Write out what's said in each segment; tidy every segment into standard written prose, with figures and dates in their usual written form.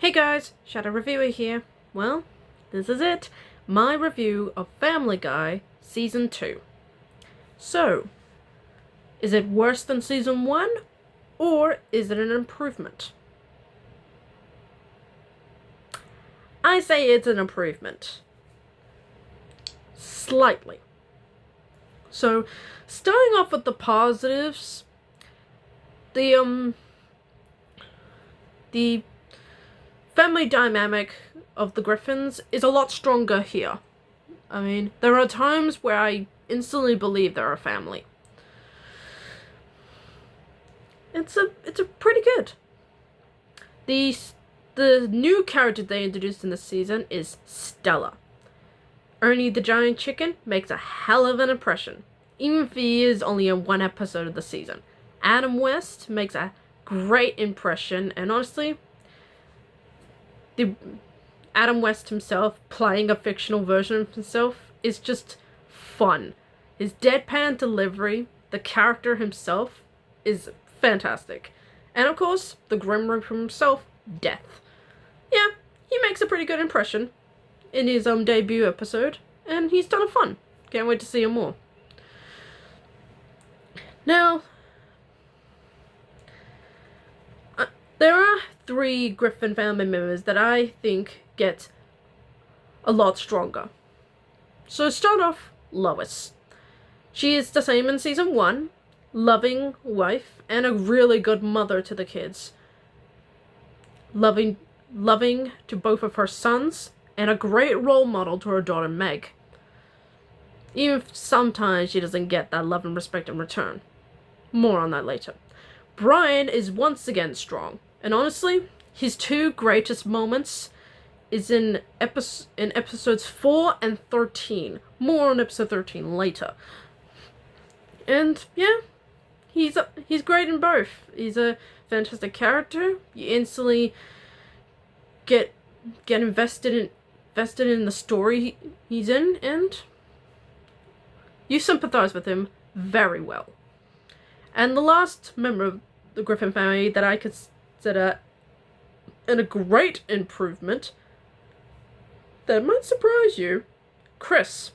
Hey guys, Shadow Reviewer here. Well, this is it. My review of Family Guy Season 2. So, is it worse than Season 1? Or is it an improvement? I say it's an improvement. Slightly. So, starting off with the positives, the family dynamic of the Griffins is a lot stronger here. I mean, there are times where I instantly believe they're a family. It's a pretty good. The new character they introduced in this season is Stella. Ernie the Giant Chicken makes a hell of an impression, even if he is only in one episode of the season. Adam West makes a great impression, and honestly, the Adam West himself playing a fictional version of himself is just fun. His deadpan delivery, the character himself, is fantastic. And of course, the Grim Reaper himself, Death. Yeah, he makes a pretty good impression in his debut episode, and he's ton of fun. Can't wait to see him more. Now, there are 3 Griffin family members that I think get a lot stronger. So start off, Lois. She is the same in Season 1, loving wife and a really good mother to the kids. Loving to both of her sons, and a great role model to her daughter Meg. Even if sometimes she doesn't get that love and respect in return. More on that later. Brian is once again strong, and honestly, his 2 greatest moments is in episodes 4 and 13. More on episode 13 later. And yeah, he's great in both. He's a fantastic character. You instantly get invested in the story he's in, and you sympathize with him very well. And the last member of the Griffin family that I consider a great improvement that might surprise you, Chris.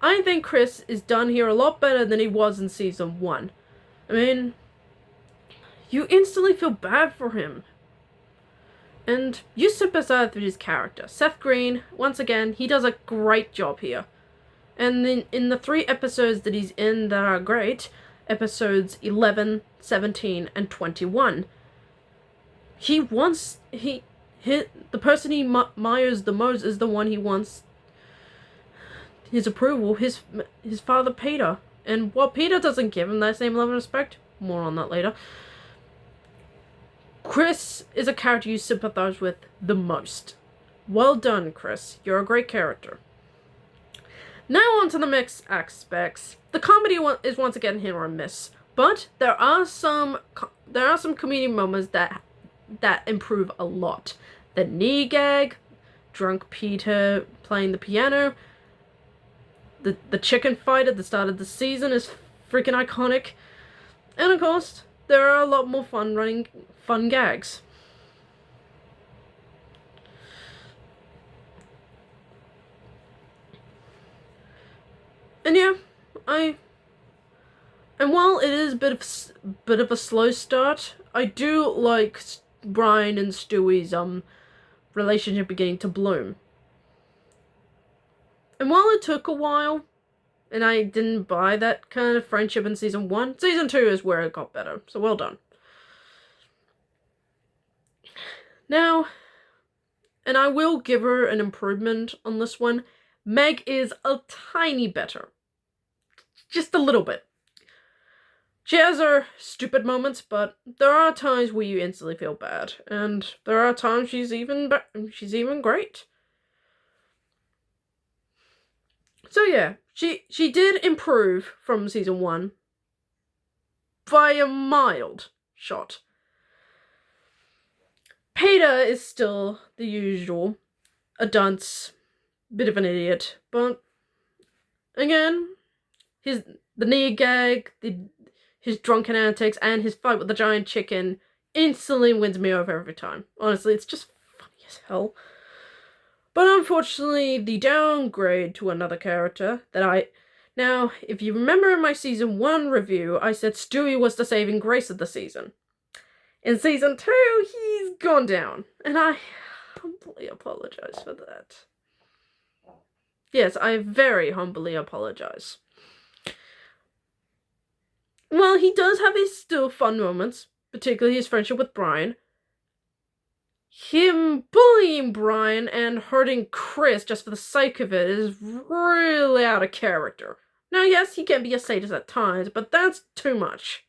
I think Chris is done here a lot better than he was in Season 1. I mean, you instantly feel bad for him. And you sympathize with his character. Seth Green, once again, he does a great job here. And in the 3 episodes that he's in that are great, episodes 11, 17, and 21, the person he admires the most is the one he wants his approval, his father Peter. And while Peter doesn't give him that same love and respect, more on that later, Chris is a character you sympathize with the most. Well done, Chris. You're a great character. Now on to the mixed aspects. The comedy is once again hit or miss, but there are some comedic moments that improve a lot. The knee gag, drunk Peter playing the piano, the chicken fight at the start of the season is freaking iconic, and of course, there are a lot more fun gags. And yeah, and while it is a bit of a slow start, I do like Brian and Stewie's relationship beginning to bloom. And while it took a while, and I didn't buy that kind of friendship in Season 1, Season 2 is where it got better, so well done. Now, and I will give her an improvement on this one, Meg is a tiny better. Just a little bit. She has her stupid moments, but there are times where you instantly feel bad, and there are times she's even great. So yeah, she did improve from Season 1 by a mild shot. Peter is still the usual, a dunce, bit of an idiot, but again, the knee gag, his drunken antics, and his fight with the giant chicken instantly wins me over every time. Honestly, it's just as hell. But unfortunately, the downgrade to another character that Now, if you remember in my Season 1 review, I said Stewie was the saving grace of the season. In Season 2, he's gone down, and I humbly apologize for that. Yes, I very humbly apologize. Well, he does have his still fun moments, particularly his friendship with Brian. Him bullying Brian and hurting Chris just for the sake of it is really out of character. Now, yes, he can be a sadist at times, but that's too much.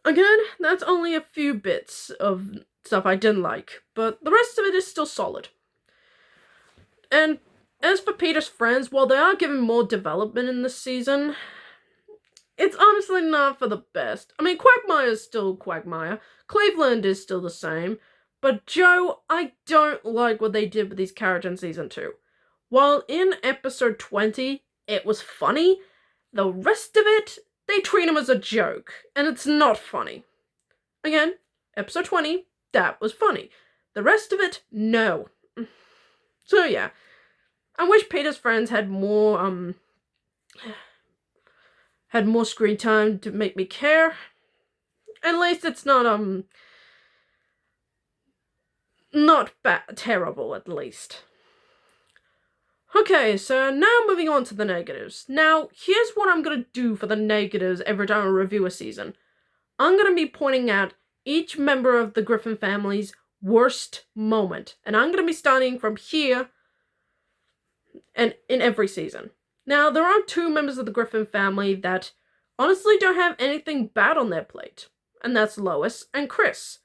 Again, that's only a few bits of stuff I didn't like, but the rest of it is still solid. And as for Peter's friends, while they are given more development in this season, it's honestly not for the best. I mean, Quagmire's still Quagmire. Cleveland is still the same. But Joe, I don't like what they did with these characters in Season 2. While in episode 20, it was funny, the rest of it, they treat him as a joke. And it's not funny. Again, episode 20, that was funny. The rest of it, no. So yeah. I wish Peter's friends had more screen time to make me care. At least it's not terrible, at least. Okay, so now moving on to the negatives. Now, here's what I'm gonna do for the negatives every time I review a season. I'm gonna be pointing out each member of the Griffin family's worst moment. And I'm gonna be starting from here and in every season. Now, there are 2 members of the Griffin family that honestly don't have anything bad on their plate. And that's Lois and Chris.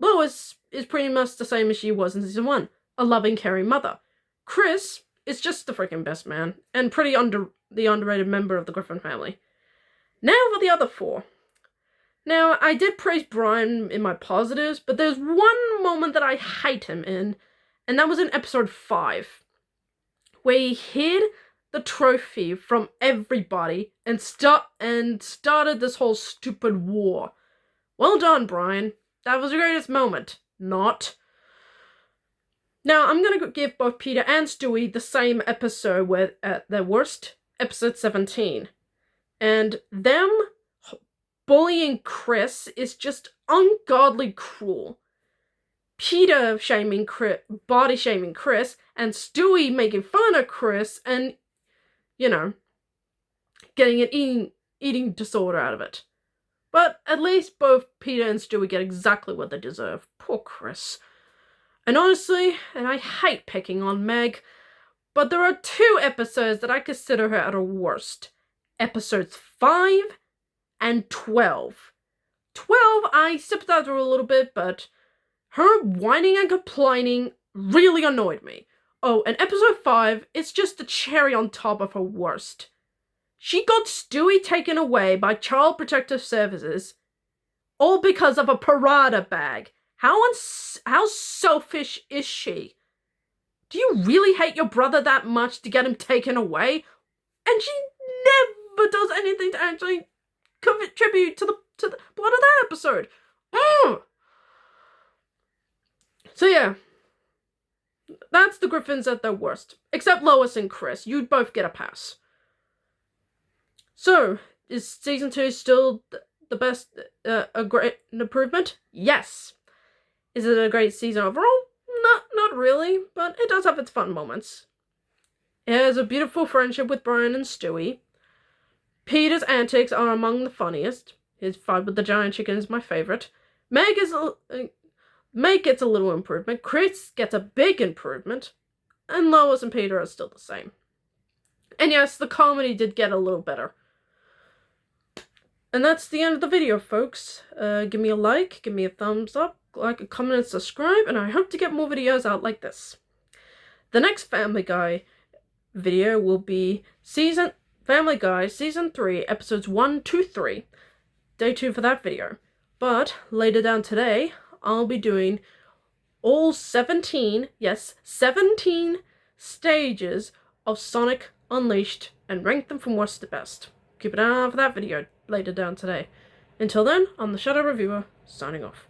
Lois is pretty much the same as she was in Season 1. A loving, caring mother. Chris is just the freaking best man. And the underrated member of the Griffin family. Now for the other 4. Now, I did praise Brian in my positives, but there's one moment that I hate him in. And that was in episode 5. Where he hid the trophy from everybody and started this whole stupid war. Well done, Brian. That was the greatest moment. Not. Now, I'm gonna give both Peter and Stewie the same episode with at their worst, episode 17. And them bullying Chris is just ungodly cruel. Peter body shaming Chris, and Stewie making fun of Chris, and, getting an eating disorder out of it. But at least both Peter and Stewie get exactly what they deserve. Poor Chris. And honestly, and I hate picking on Meg, but there are 2 episodes that I consider her at her worst. Episodes 5 and 12. 12, I sympathize with her a little bit, but her whining and complaining really annoyed me. Oh, and episode 5, it's just the cherry on top of her worst. She got Stewie taken away by Child Protective Services, all because of a Parada bag. How selfish is she? Do you really hate your brother that much to get him taken away? And she never does anything to actually contribute to the plot of that episode. So yeah, that's the Griffins at their worst. Except Lois and Chris. You'd both get a pass. So, is Season 2 still the best, a great improvement? Yes. Is it a great season overall? Not really, but it does have its fun moments. It has a beautiful friendship with Brian and Stewie. Peter's antics are among the funniest. His fight with the giant chicken is my favorite. Meg gets a little improvement. Chris gets a big improvement. And Lois and Peter are still the same. And yes, the comedy did get a little better. And that's the end of the video, folks. Give me a like, give me a thumbs up, like, a comment, and subscribe, and I hope to get more videos out like this. The next Family Guy video will be Family Guy Season 3, Episodes 1 to 3. Stay tuned for that video. But later down today, I'll be doing all 17 stages of Sonic Unleashed and rank them from worst to best. Keep an eye out for that video later down today. Until then, I'm the Shadow Reviewer, signing off.